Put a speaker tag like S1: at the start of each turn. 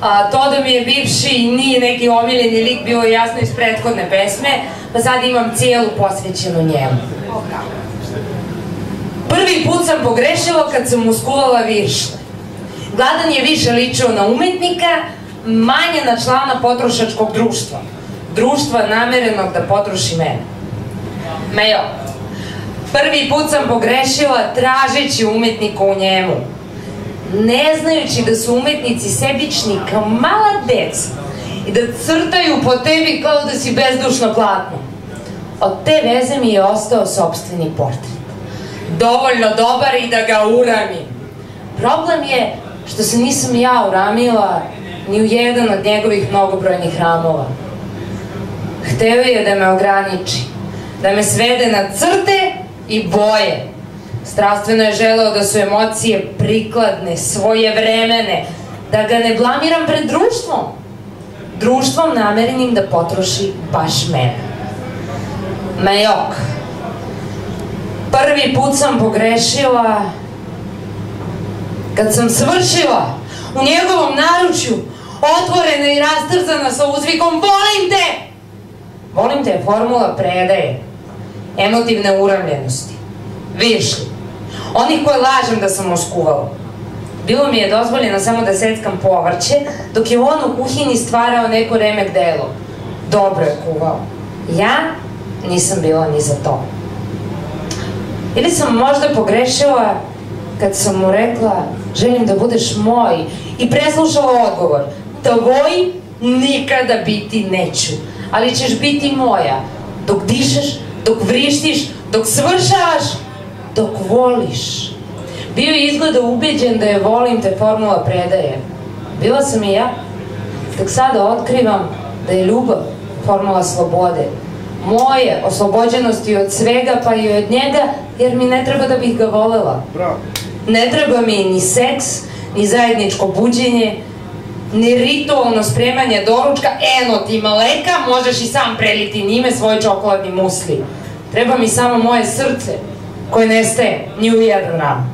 S1: To da mi je bivši nije neki omiljeni lik bio jasno iz prethodne pesme, pa sad imam cijelu posvećenu njemu. Prvi put sam pogrešila kad sam mu skuvala viršle. Gladan je više ličio na umetnika, manje na člana potrošačkog društva. Društva namerenog da potroši mene. Mejo, prvi put sam pogrešila tražeći umetnika u njemu. Ne znajući da su umetnici sebični kao mala deca i da crtaju po tebi kao da si bezdušno platno. Od te veze mi je ostao sopstveni portret. Dovoljno dobar i da ga uramim. Problem je što se nisam ja uramila ni u jedan od njegovih mnogobrojnih ramova. Hteo je da me ograniči, da me svede na crte i boje. Strastveno je želeo da su emocije prikladne, svojevremene, da ga ne blamiram pred društvom. Društvom namerenim da potroši baš mene. Majok. Prvi put sam pogrešila kad sam svršila u njegovom naručju, otvorena i rastrzana sa uzvikom volim te! Volim te je formula predaje, emotivne uravljenosti, viršli, onih koje lažem da sam oskuvala. Bilo mi je dozvoljeno samo da seckam povrće, dok je on u kuhinji stvarao neko remek delo. Dobro je kuvao. Ja nisam bila ni za to. Ili sam možda pogrešila kad sam mu rekla želim da budeš moj i preslušala odgovor tvoj nikada biti neću, ali ćeš biti moja dok dišeš, dok vrištiš, dok svršavaš, dok voliš. Bio je izgleda ubeđen da je volim te formula predaje. Bila sam i ja. Tek sada otkrivam da je ljubav formula slobode. Moje oslobođenosti od svega pa i od njega, jer mi ne treba da bih ga volela. Ne treba mi ni seks, ni zajedničko buđenje, ni ritualno spremanje doručka. Eno ti maleka, možeš i sam preliti njime svoj čokoladni musli. Treba mi samo moje srce koje nestaje ni u jedan ram.